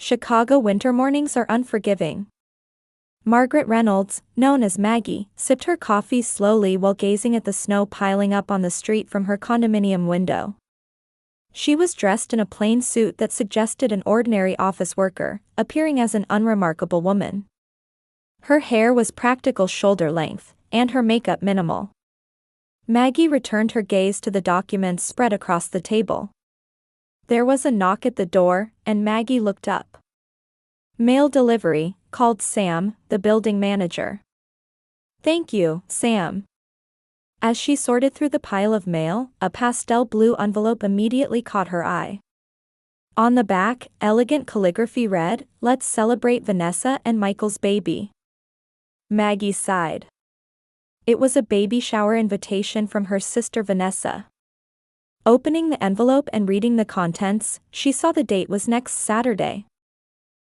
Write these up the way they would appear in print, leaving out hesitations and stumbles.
Chicago winter mornings are unforgiving. Margaret Reynolds, known as Maggie, sipped her coffee slowly while gazing at the snow piling up on the street from her condominium window. She was dressed in a plain suit that suggested an ordinary office worker, appearing as an unremarkable woman. Her hair was practical shoulder length, and her makeup minimal. Maggie returned her gaze to the documents spread across the table. There was a knock at the door, and Maggie looked up. "Mail delivery," called Sam, the building manager. "Thank you, Sam." As she sorted through the pile of mail, a pastel blue envelope immediately caught her eye. On the back, elegant calligraphy read, "Let's celebrate Vanessa and Michael's baby." Maggie sighed. It was a baby shower invitation from her sister Vanessa. Opening the envelope and reading the contents, she saw the date was next Saturday.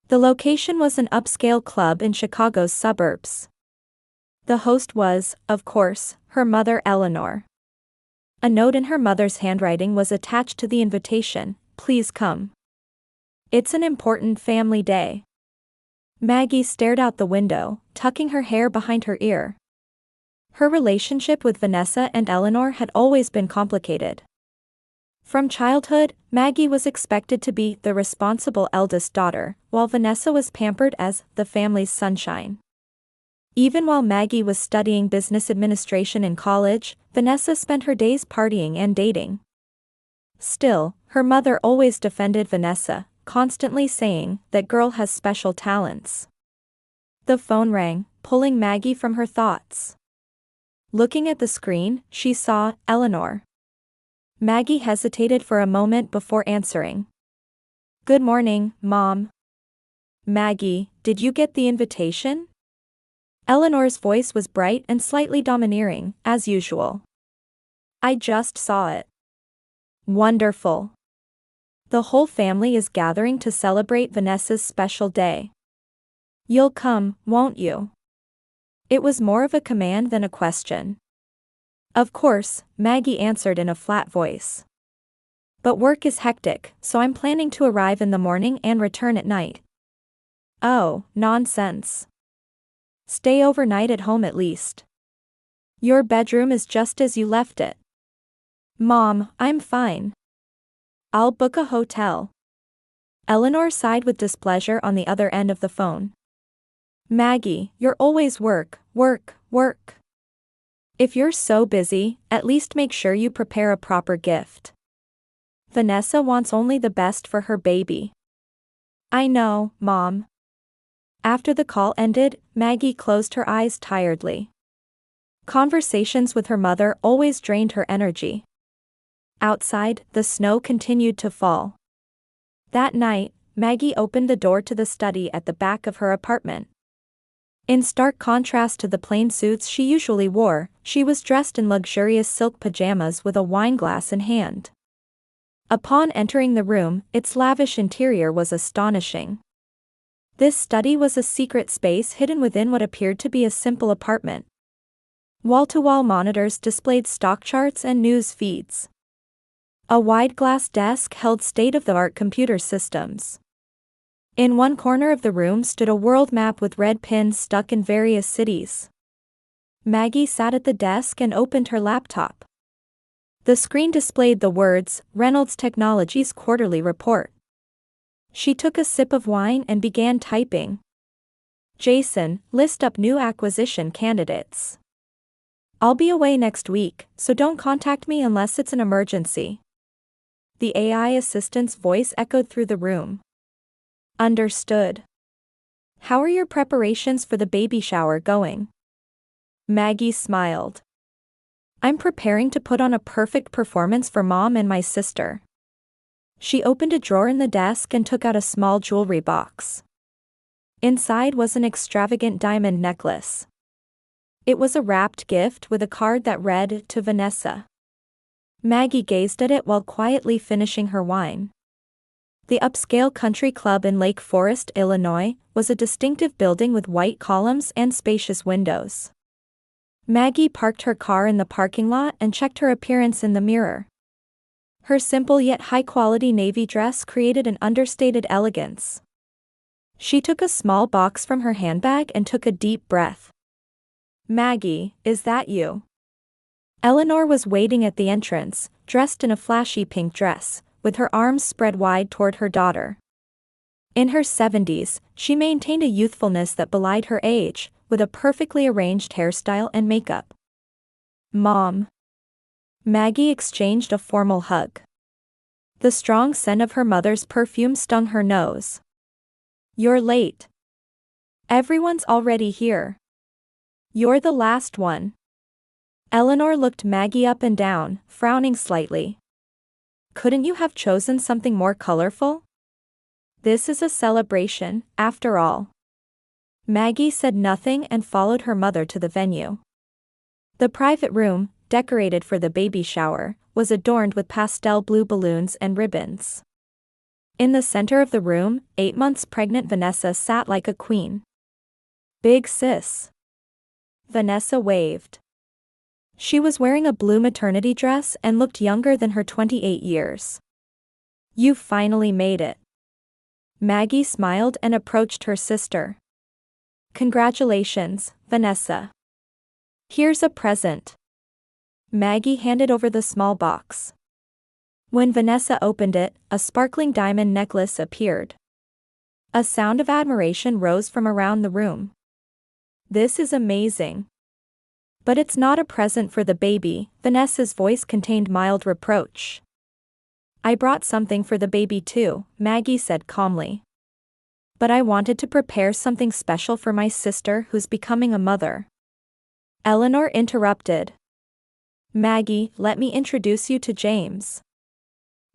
The location was an upscale club in Chicago's suburbs. The host was, of course, her mother Eleanor. A note in her mother's handwriting was attached to the invitation, "Please come. It's an important family day." Maggie stared out the window, tucking her hair behind her ear. Her relationship with Vanessa and Eleanor had always been complicated. From childhood, Maggie was expected to be the responsible eldest daughter, while Vanessa was pampered as the family's sunshine. Even while Maggie was studying business administration in college, Vanessa spent her days partying and dating. Still, her mother always defended Vanessa, constantly saying, "That girl has special talents." The phone rang, pulling Maggie from her thoughts. Looking at the screen, she saw Eleanor. Maggie hesitated for a moment before answering. "Good morning, Mom." "Maggie, did you get the invitation?" Eleanor's voice was bright and slightly domineering, as usual. "I just saw it." "Wonderful. The whole family is gathering to celebrate Vanessa's special day. You'll come, won't you?" It was more of a command than a question. "Of course," Maggie answered in a flat voice. "But work is hectic, so I'm planning to arrive in the morning and return at night." "Oh, nonsense. Stay overnight at home at least. Your bedroom is just as you left it." "Mom, I'm fine. I'll book a hotel." Eleanor sighed with displeasure on the other end of the phone. "Maggie, you're always work, work, work. If you're so busy, at least make sure you prepare a proper gift. Vanessa wants only the best for her baby." "I know, Mom." After the call ended, Maggie closed her eyes tiredly. Conversations with her mother always drained her energy. Outside, the snow continued to fall. That night, Maggie opened the door to the study at the back of her apartment. In stark contrast to the plain suits she usually wore, she was dressed in luxurious silk pajamas with a wineglass in hand. Upon entering the room, its lavish interior was astonishing. This study was a secret space hidden within what appeared to be a simple apartment. Wall-to-wall monitors displayed stock charts and news feeds. A wide glass desk held state-of-the-art computer systems. In one corner of the room stood a world map with red pins stuck in various cities. Maggie sat at the desk and opened her laptop. The screen displayed the words, "Reynolds Technologies Quarterly Report." She took a sip of wine and began typing. "Jason, list up new acquisition candidates. I'll be away next week, so don't contact me unless it's an emergency." The AI assistant's voice echoed through the room. "Understood. How are your preparations for the baby shower going?" Maggie smiled. "I'm preparing to put on a perfect performance for Mom and my sister." She opened a drawer in the desk and took out a small jewelry box. Inside was an extravagant diamond necklace. It was a wrapped gift with a card that read, "To Vanessa." Maggie gazed at it while quietly finishing her wine. The upscale country club in Lake Forest, Illinois, was a distinctive building with white columns and spacious windows. Maggie parked her car in the parking lot and checked her appearance in the mirror. Her simple yet high-quality navy dress created an understated elegance. She took a small box from her handbag and took a deep breath. Maggie, is that you? Eleanor was waiting at the entrance, dressed in a flashy pink dress, with her arms spread wide toward her daughter. In her 70s, she maintained a youthfulness that belied her age, with a perfectly arranged hairstyle and makeup. Mom. Maggie exchanged a formal hug. The strong scent of her mother's perfume stung her nose. You're late. Everyone's already here. You're the last one. Eleanor looked Maggie up and down, frowning slightly. Couldn't you have chosen something more colorful? This is a celebration, after all. Maggie said nothing and followed her mother to the venue. The private room, decorated for the baby shower, was adorned with pastel blue balloons and ribbons. In the center of the room, 8 months pregnant Vanessa sat like a queen. Big sis. Vanessa waved. She was wearing a blue maternity dress and looked younger than her 28 years. You finally made it. Maggie smiled and approached her sister. Congratulations, Vanessa. Here's a present. Maggie handed over the small box. When Vanessa opened it, a sparkling diamond necklace appeared. A sound of admiration rose from around the room. This is amazing. But it's not a present for the baby, Vanessa's voice contained mild reproach. I brought something for the baby too, Maggie said calmly. But I wanted to prepare something special for my sister who's becoming a mother. Eleanor interrupted. Maggie, let me introduce you to James.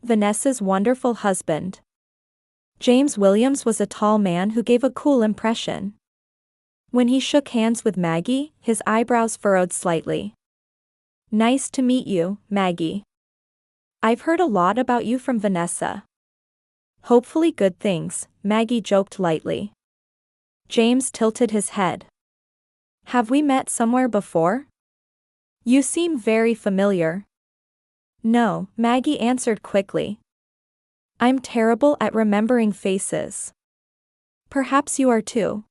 Vanessa's wonderful husband. James Williams was a tall man who gave a cool impression. When he shook hands with Maggie, his eyebrows furrowed slightly. Nice to meet you, Maggie. I've heard a lot about you from Vanessa. Hopefully good things, Maggie joked lightly. James tilted his head. Have we met somewhere before? You seem very familiar. No, Maggie answered quickly. I'm terrible at remembering faces. Perhaps you are too.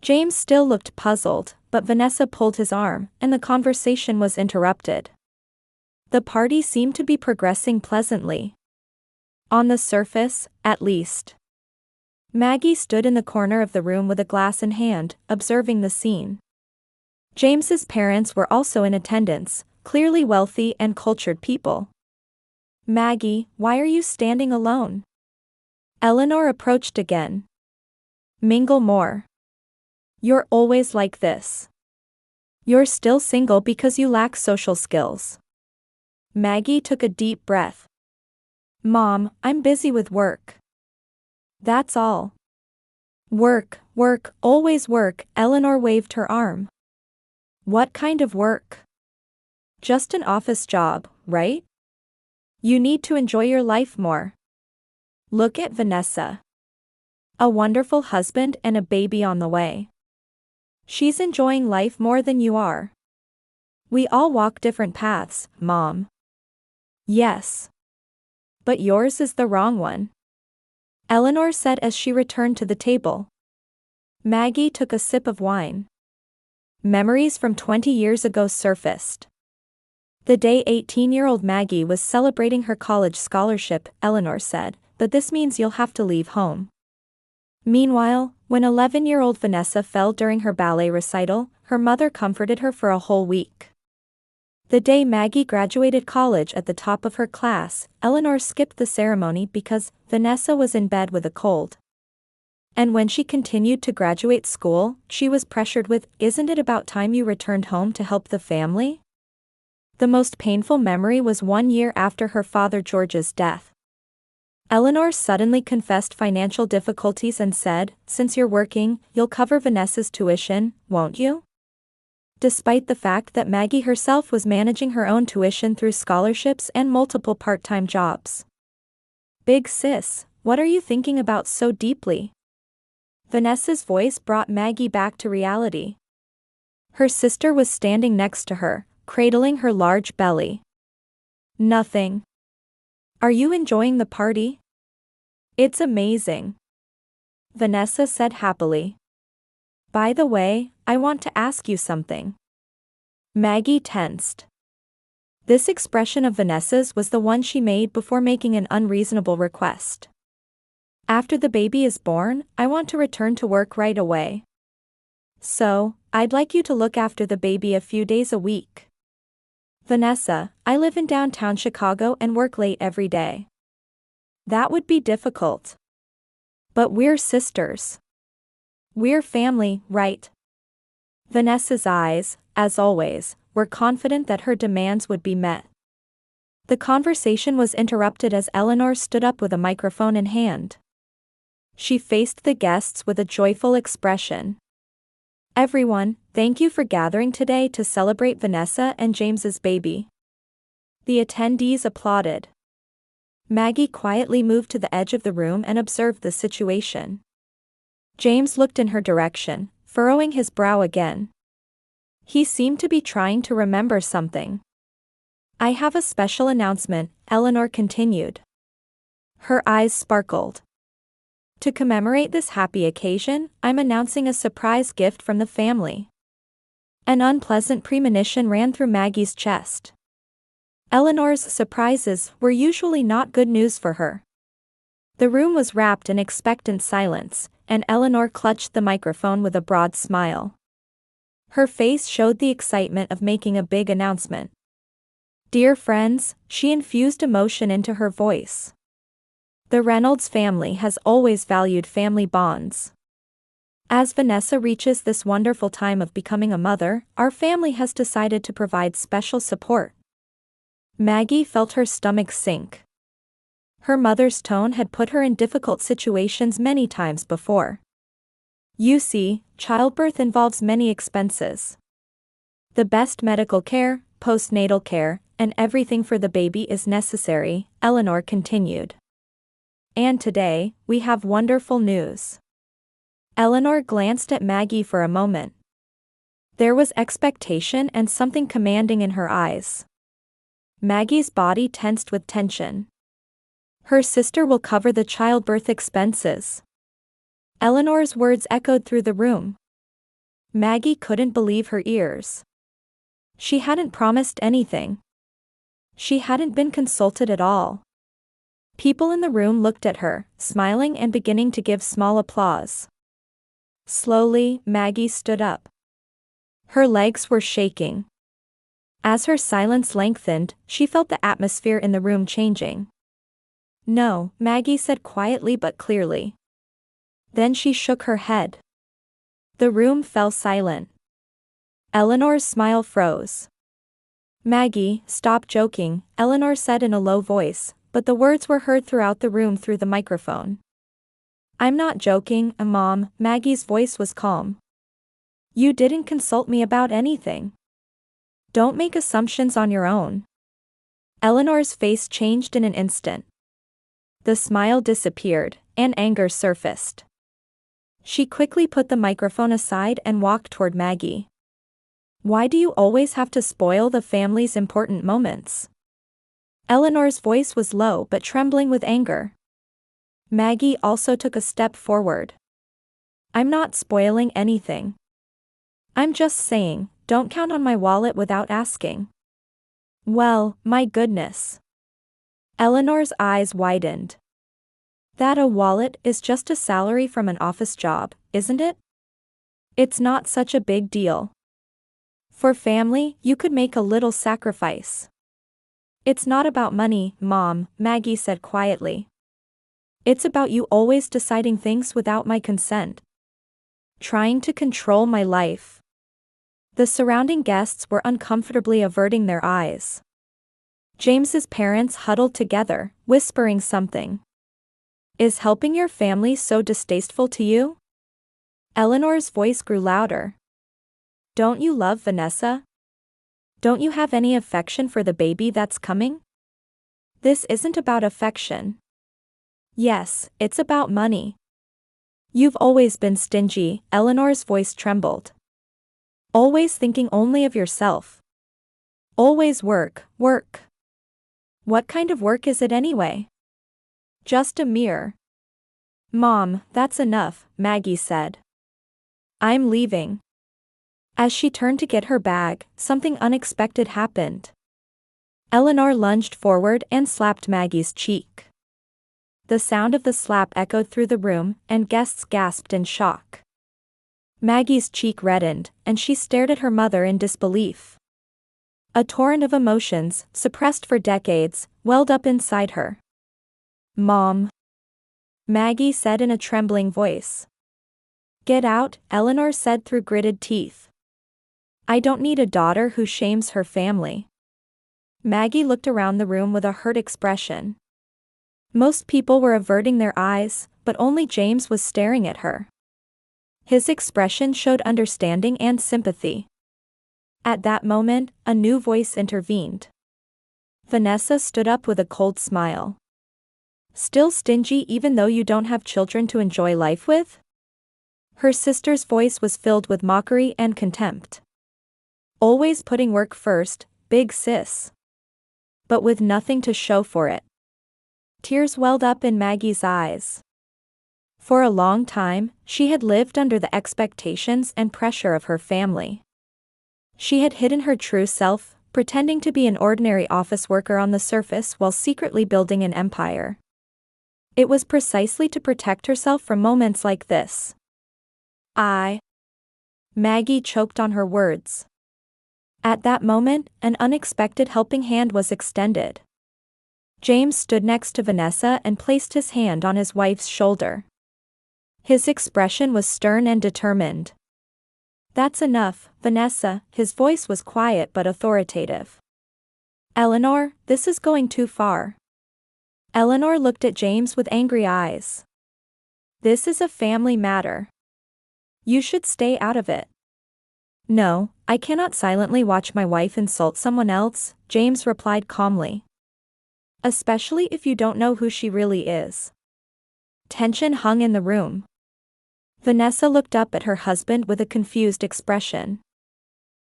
James still looked puzzled, but Vanessa pulled his arm, and the conversation was interrupted. The party seemed to be progressing pleasantly. On the surface, at least. Maggie stood in the corner of the room with a glass in hand, observing the scene. James's parents were also in attendance, clearly wealthy and cultured people. Maggie, why are you standing alone? Eleanor approached again. Mingle more. You're always like this. You're still single because you lack social skills. Maggie took a deep breath. Mom, I'm busy with work. That's all. Work, work, always work, Eleanor waved her arm. What kind of work? Just an office job, right? You need to enjoy your life more. Look at Vanessa. A wonderful husband and a baby on the way. She's enjoying life more than you are. We all walk different paths, Mom. Yes. But yours is the wrong one. Eleanor said as she returned to the table. Maggie took a sip of wine. Memories from 20 years ago surfaced. The day 18-year-old Maggie was celebrating her college scholarship, Eleanor said, but this means you'll have to leave home. Meanwhile, when 11-year-old Vanessa fell during her ballet recital, her mother comforted her for a whole week. The day Maggie graduated college at the top of her class, Eleanor skipped the ceremony because Vanessa was in bed with a cold. And when she continued to graduate school, she was pressured with, "Isn't it about time you returned home to help the family?" The most painful memory was 1 year after her father George's death. Eleanor suddenly confessed financial difficulties and said, "Since you're working, you'll cover Vanessa's tuition, won't you?" Despite the fact that Maggie herself was managing her own tuition through scholarships and multiple part-time jobs. Big sis, what are you thinking about so deeply? Vanessa's voice brought Maggie back to reality. Her sister was standing next to her, cradling her large belly. Nothing. Are you enjoying the party? It's amazing. Vanessa said happily. By the way, I want to ask you something. Maggie tensed. This expression of Vanessa's was the one she made before making an unreasonable request. After the baby is born, I want to return to work right away. So, I'd like you to look after the baby a few days a week. Vanessa, I live in downtown Chicago and work late every day. That would be difficult. But we're sisters. We're family, right? Vanessa's eyes, as always, were confident that her demands would be met. The conversation was interrupted as Eleanor stood up with a microphone in hand. She faced the guests with a joyful expression. Everyone, thank you for gathering today to celebrate Vanessa and James's baby. The attendees applauded. Maggie quietly moved to the edge of the room and observed the situation. James looked in her direction, furrowing his brow again. He seemed to be trying to remember something. I have a special announcement, Eleanor continued. Her eyes sparkled. To commemorate this happy occasion, I'm announcing a surprise gift from the family. An unpleasant premonition ran through Maggie's chest. Eleanor's surprises were usually not good news for her. The room was wrapped in expectant silence, and Eleanor clutched the microphone with a broad smile. Her face showed the excitement of making a big announcement. Dear friends, she infused emotion into her voice. The Reynolds family has always valued family bonds. As Vanessa reaches this wonderful time of becoming a mother, our family has decided to provide special support. Maggie felt her stomach sink. Her mother's tone had put her in difficult situations many times before. You see, childbirth involves many expenses. The best medical care, postnatal care, and everything for the baby is necessary, Eleanor continued. And today, we have wonderful news. Eleanor glanced at Maggie for a moment. There was expectation and something commanding in her eyes. Maggie's body tensed with tension. Her sister will cover the childbirth expenses. Eleanor's words echoed through the room. Maggie couldn't believe her ears. She hadn't promised anything. She hadn't been consulted at all. People in the room looked at her, smiling and beginning to give small applause. Slowly, Maggie stood up. Her legs were shaking. As her silence lengthened, she felt the atmosphere in the room changing. No, Maggie said quietly but clearly. Then she shook her head. The room fell silent. Eleanor's smile froze. Maggie, stop joking, Eleanor said in a low voice, but the words were heard throughout the room through the microphone. I'm not joking, Mom, Maggie's voice was calm. You didn't consult me about anything. Don't make assumptions on your own. Eleanor's face changed in an instant. The smile disappeared, and anger surfaced. She quickly put the microphone aside and walked toward Maggie. Why do you always have to spoil the family's important moments? Eleanor's voice was low but trembling with anger. Maggie also took a step forward. I'm not spoiling anything. I'm just saying, don't count on my wallet without asking. Well, my goodness. Eleanor's eyes widened. That a wallet is just a salary from an office job, isn't it? It's not such a big deal. For family, you could make a little sacrifice. It's not about money, Mom, Maggie said quietly. It's about you always deciding things without my consent. Trying to control my life. The surrounding guests were uncomfortably averting their eyes. James's parents huddled together, whispering something. Is helping your family so distasteful to you? Eleanor's voice grew louder. Don't you love Vanessa? Don't you have any affection for the baby that's coming? This isn't about affection. Yes, it's about money. You've always been stingy, Eleanor's voice trembled. Always thinking only of yourself. Always work, work. What kind of work is it anyway? Just a mirror. Mom, that's enough, Maggie said. I'm leaving. As she turned to get her bag, something unexpected happened. Eleanor lunged forward and slapped Maggie's cheek. The sound of the slap echoed through the room, and guests gasped in shock. Maggie's cheek reddened, and she stared at her mother in disbelief. A torrent of emotions, suppressed for decades, welled up inside her. Mom, Maggie said in a trembling voice. Get out, Eleanor said through gritted teeth. I don't need a daughter who shames her family. Maggie looked around the room with a hurt expression. Most people were averting their eyes, but only James was staring at her. His expression showed understanding and sympathy. At that moment, a new voice intervened. Vanessa stood up with a cold smile. Still stingy even though you don't have children to enjoy life with? Her sister's voice was filled with mockery and contempt. Always putting work first, big sis. But with nothing to show for it. Tears welled up in Maggie's eyes. For a long time, she had lived under the expectations and pressure of her family. She had hidden her true self, pretending to be an ordinary office worker on the surface while secretly building an empire. It was precisely to protect herself from moments like this. Maggie choked on her words. At that moment, an unexpected helping hand was extended. James stood next to Vanessa and placed his hand on his wife's shoulder. His expression was stern and determined. That's enough, Vanessa, his voice was quiet but authoritative. Eleanor, this is going too far. Eleanor looked at James with angry eyes. This is a family matter. You should stay out of it. No, I cannot silently watch my wife insult someone else, James replied calmly. Especially if you don't know who she really is. Tension hung in the room. Vanessa looked up at her husband with a confused expression.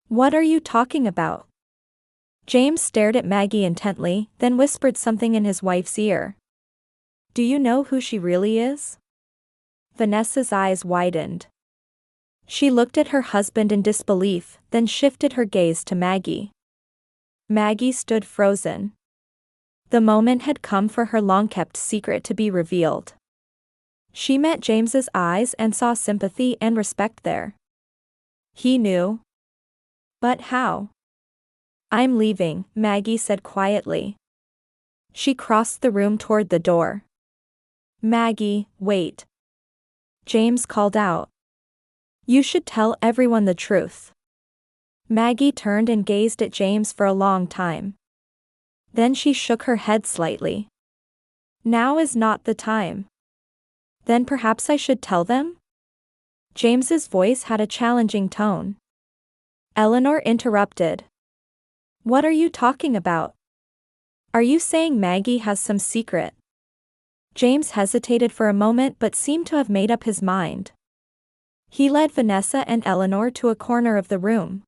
What are you talking about? James stared at Maggie intently, then whispered something in his wife's ear. Do you know who she really is? Vanessa's eyes widened. She looked at her husband in disbelief, then shifted her gaze to Maggie. Maggie stood frozen. The moment had come for her long-kept secret to be revealed. She met James's eyes and saw sympathy and respect there. He knew. But how? I'm leaving, Maggie said quietly. She crossed the room toward the door. Maggie, wait. James called out. You should tell everyone the truth. Maggie turned and gazed at James for a long time. Then she shook her head slightly. Now is not the time. Then perhaps I should tell them? James's voice had a challenging tone. Eleanor interrupted. What are you talking about? Are you saying Maggie has some secret? James hesitated for a moment but seemed to have made up his mind. He led Vanessa and Eleanor to a corner of the room.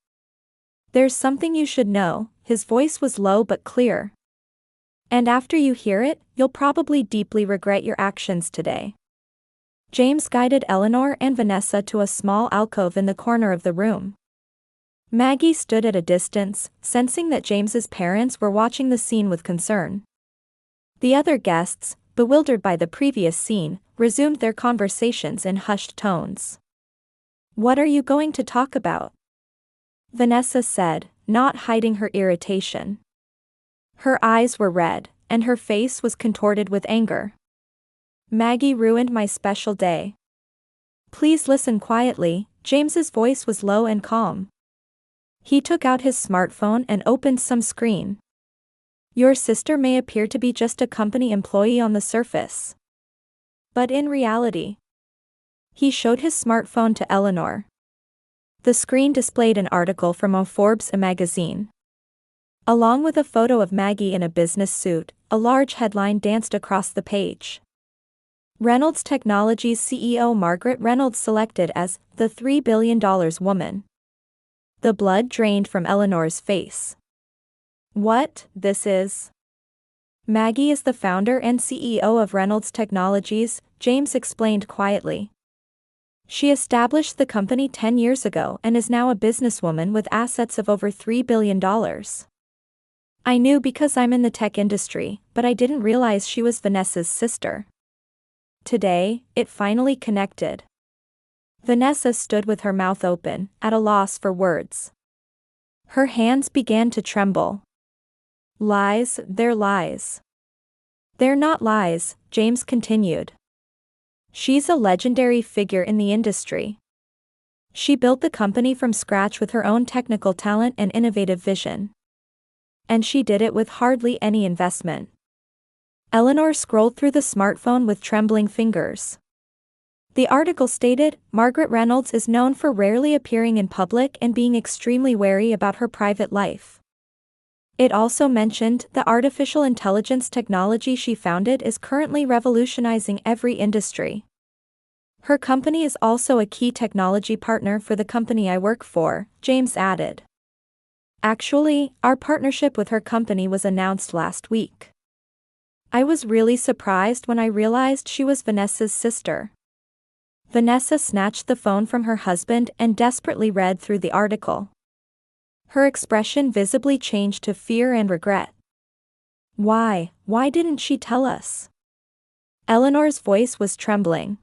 There's something you should know, his voice was low but clear. And after you hear it, you'll probably deeply regret your actions today. James guided Eleanor and Vanessa to a small alcove in the corner of the room. Maggie stood at a distance, sensing that James's parents were watching the scene with concern. The other guests, bewildered by the previous scene, resumed their conversations in hushed tones. What are you going to talk about? Vanessa said, not hiding her irritation. Her eyes were red, and her face was contorted with anger. Maggie ruined my special day. Please listen quietly, James's voice was low and calm. He took out his smartphone and opened some screen. Your sister may appear to be just a company employee on the surface. But in reality, he showed his smartphone to Eleanor. The screen displayed an article from a Forbes magazine. Along with a photo of Maggie in a business suit, a large headline danced across the page. Reynolds Technologies CEO Margaret Reynolds selected as the $3 billion woman. The blood drained from Eleanor's face. What, this is? Maggie is the founder and CEO of Reynolds Technologies, James explained quietly. She established the company 10 years ago and is now a businesswoman with assets of over $3 billion. I knew because I'm in the tech industry, but I didn't realize she was Vanessa's sister. Today, it finally connected. Vanessa stood with her mouth open, at a loss for words. Her hands began to tremble. Lies, they're lies. They're not lies, James continued. She's a legendary figure in the industry. She built the company from scratch with her own technical talent and innovative vision. And she did it with hardly any investment. Eleanor scrolled through the smartphone with trembling fingers. The article stated, Margaret Reynolds is known for rarely appearing in public and being extremely wary about her private life. It also mentioned the artificial intelligence technology she founded is currently revolutionizing every industry. Her company is also a key technology partner for the company I work for, James added. Actually, our partnership with her company was announced last week. I was really surprised when I realized she was Vanessa's sister. Vanessa snatched the phone from her husband and desperately read through the article. Her expression visibly changed to fear and regret. Why didn't she tell us? Eleanor's voice was trembling.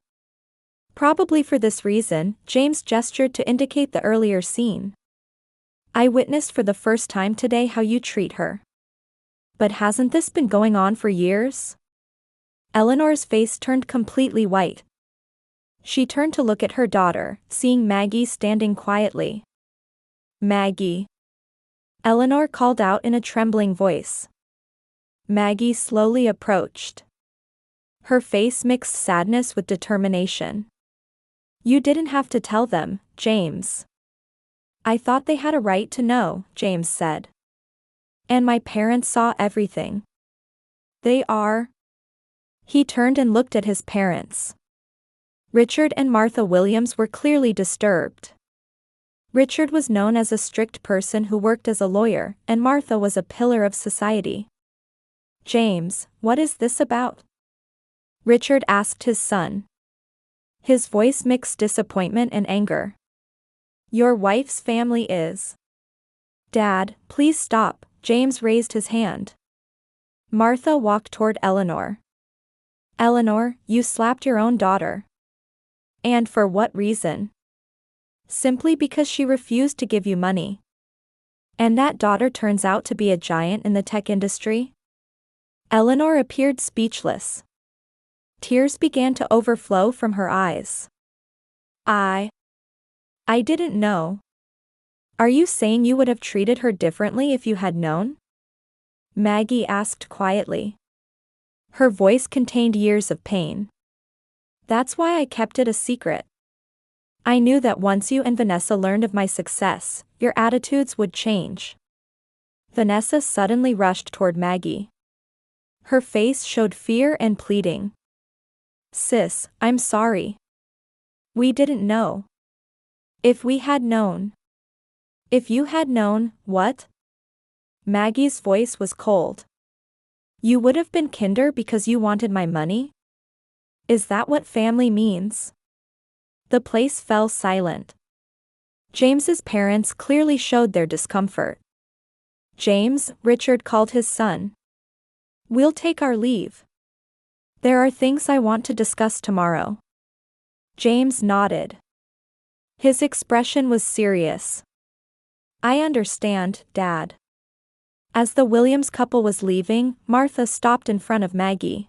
Probably for this reason, James gestured to indicate the earlier scene. I witnessed for the first time today how you treat her. But hasn't this been going on for years? Eleanor's face turned completely white. She turned to look at her daughter, seeing Maggie standing quietly. Maggie. Eleanor called out in a trembling voice. Maggie slowly approached. Her face mixed sadness with determination. You didn't have to tell them, James. I thought they had a right to know, James said. And my parents saw everything. They are. He turned and looked at his parents. Richard and Martha Williams were clearly disturbed. Richard was known as a strict person who worked as a lawyer, and Martha was a pillar of society. James, what is this about? Richard asked his son. His voice mixed disappointment and anger. Your wife's family is. Dad, please stop, James raised his hand. Martha walked toward Eleanor. Eleanor, you slapped your own daughter. And for what reason? Simply because she refused to give you money. And that daughter turns out to be a giant in the tech industry? Eleanor appeared speechless. Tears began to overflow from her eyes. I didn't know. Are you saying you would have treated her differently if you had known? Maggie asked quietly. Her voice contained years of pain. That's why I kept it a secret. I knew that once you and Vanessa learned of my success, your attitudes would change. Vanessa suddenly rushed toward Maggie. Her face showed fear and pleading. Sis, I'm sorry. We didn't know. If we had known. If you had known, what? Maggie's voice was cold. You would have been kinder because you wanted my money? Is that what family means? The place fell silent. James's parents clearly showed their discomfort. James, Richard called his son. We'll take our leave. There are things I want to discuss tomorrow. James nodded. His expression was serious. I understand, Dad. As the Williams couple was leaving, Martha stopped in front of Maggie.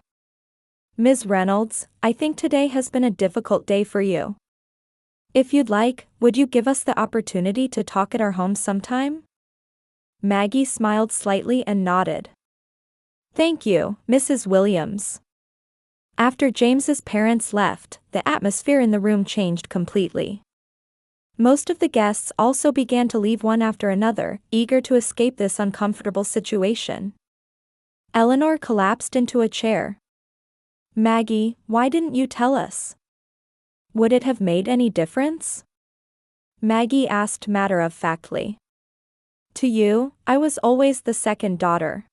Ms. Reynolds, I think today has been a difficult day for you. If you'd like, would you give us the opportunity to talk at our home sometime? Maggie smiled slightly and nodded. Thank you, Mrs. Williams. After James's parents left, the atmosphere in the room changed completely. Most of the guests also began to leave one after another, eager to escape this uncomfortable situation. Eleanor collapsed into a chair. Maggie, why didn't you tell us? Would it have made any difference? Maggie asked matter-of-factly. To you, I was always the second daughter.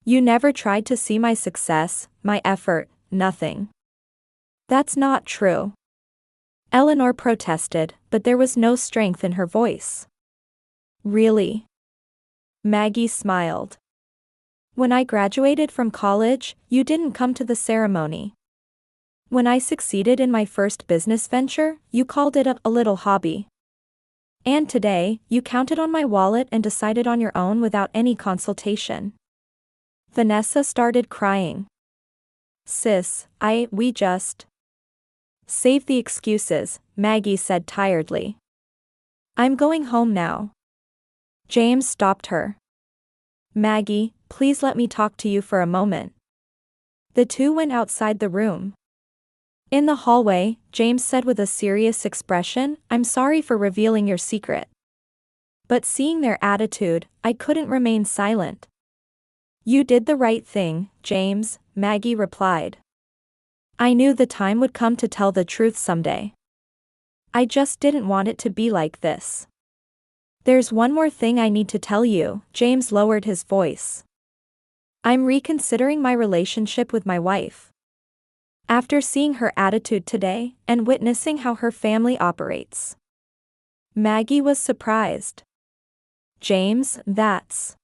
You never tried to see my success, my effort, nothing. That's not true. Eleanor protested, but there was no strength in her voice. Really? Maggie smiled. When I graduated from college, you didn't come to the ceremony. When I succeeded in my first business venture, you called it a little hobby. And today, you counted on my wallet and decided on your own without any consultation. Vanessa started crying. Sis, we just. Save the excuses, Maggie said tiredly. I'm going home now. James stopped her. Maggie, please let me talk to you for a moment. The two went outside the room. In the hallway, James said with a serious expression, I'm sorry for revealing your secret. But seeing their attitude, I couldn't remain silent. You did the right thing, James, Maggie replied. I knew the time would come to tell the truth someday. I just didn't want it to be like this. There's one more thing I need to tell you, James lowered his voice. I'm reconsidering my relationship with my wife. After seeing her attitude today, and witnessing how her family operates. Maggie was surprised. James, that's.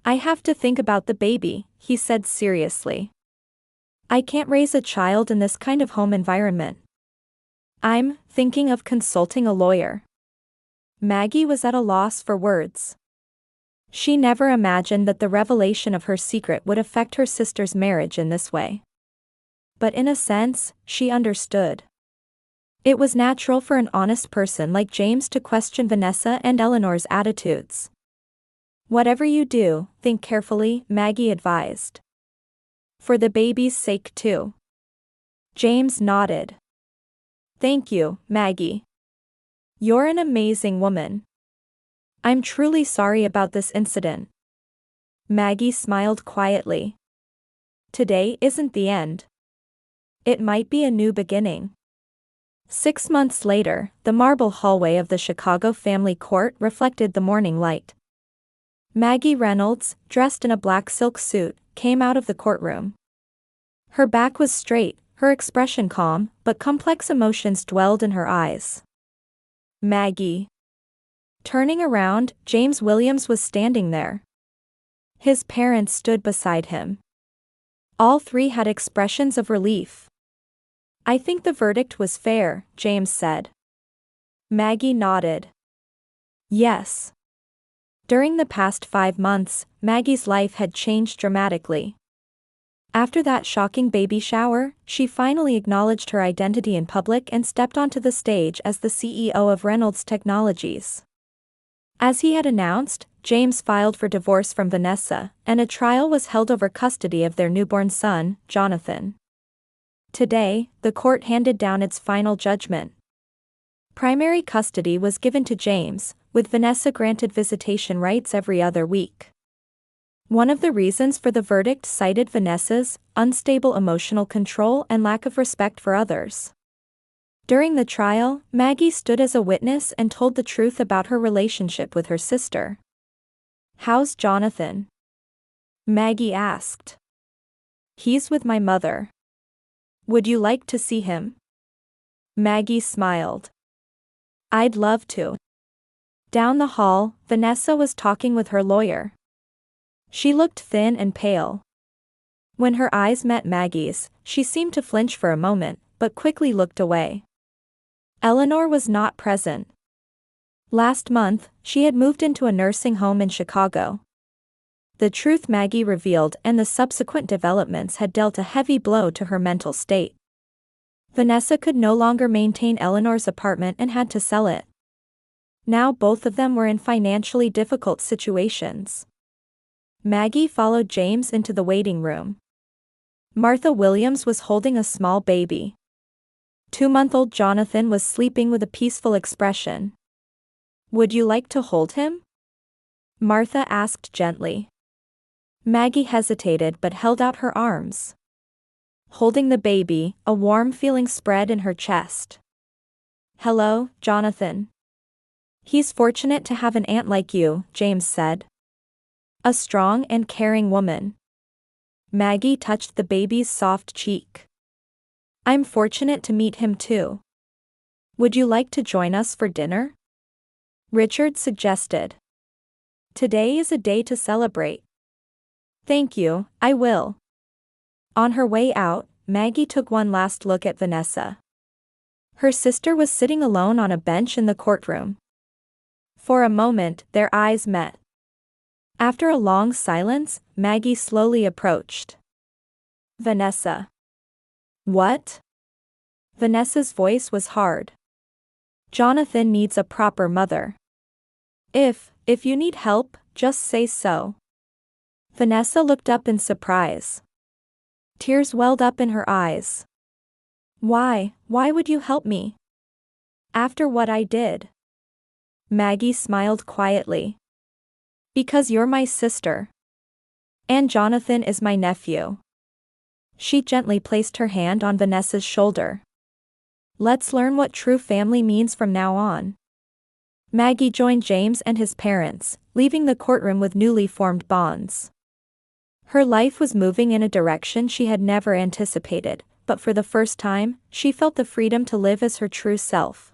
I have to think about the baby, he said seriously. I can't raise a child in this kind of home environment. I'm thinking of consulting a lawyer. Maggie was at a loss for words. She never imagined that the revelation of her secret would affect her sister's marriage in this way. But in a sense, she understood. It was natural for an honest person like James to question Vanessa and Eleanor's attitudes. Whatever you do, think carefully, Maggie advised. For the baby's sake too. James nodded. Thank you, Maggie. You're an amazing woman. I'm truly sorry about this incident. Maggie smiled quietly. Today isn't the end. It might be a new beginning. 6 months later, the marble hallway of the Chicago family court reflected the morning light. Maggie Reynolds, dressed in a black silk suit, came out of the courtroom. Her back was straight, her expression calm, but complex emotions dwelled in her eyes. Maggie. Turning around, James Williams was standing there. His parents stood beside him. All three had expressions of relief. I think the verdict was fair, James said. Maggie nodded. Yes. During the past 5 months, Maggie's life had changed dramatically. After that shocking baby shower, she finally acknowledged her identity in public and stepped onto the stage as the CEO of Reynolds Technologies. As he had announced, James filed for divorce from Vanessa, and a trial was held over custody of their newborn son, Jonathan. Today, the court handed down its final judgment. Primary custody was given to James, with Vanessa granted visitation rights every other week. One of the reasons for the verdict cited Vanessa's unstable emotional control and lack of respect for others. During the trial, Maggie stood as a witness and told the truth about her relationship with her sister. How's Jonathan? Maggie asked. He's with my mother. Would you like to see him? Maggie smiled. I'd love to. Down the hall, Vanessa was talking with her lawyer. She looked thin and pale. When her eyes met Maggie's, she seemed to flinch for a moment, but quickly looked away. Eleanor was not present. Last month, she had moved into a nursing home in Chicago. The truth Maggie revealed and the subsequent developments had dealt a heavy blow to her mental state. Vanessa could no longer maintain Eleanor's apartment and had to sell it. Now both of them were in financially difficult situations. Maggie followed James into the waiting room. Martha Williams was holding a small baby. 2-month-old Jonathan was sleeping with a peaceful expression. Would you like to hold him? Martha asked gently. Maggie hesitated but held out her arms. Holding the baby, a warm feeling spread in her chest. Hello, Jonathan. He's fortunate to have an aunt like you, James said. A strong and caring woman. Maggie touched the baby's soft cheek. I'm fortunate to meet him too. Would you like to join us for dinner? Richard suggested. Today is a day to celebrate. Thank you, I will. On her way out, Maggie took one last look at Vanessa. Her sister was sitting alone on a bench in the courtroom. For a moment, their eyes met. After a long silence, Maggie slowly approached. Vanessa. What? Vanessa's voice was hard. Jonathan needs a proper mother. If you need help, just say so. Vanessa looked up in surprise. Tears welled up in her eyes. Why would you help me? After what I did? Maggie smiled quietly. Because you're my sister. And Jonathan is my nephew. She gently placed her hand on Vanessa's shoulder. Let's learn what true family means from now on. Maggie joined James and his parents, leaving the courtroom with newly formed bonds. Her life was moving in a direction she had never anticipated, but for the first time, she felt the freedom to live as her true self.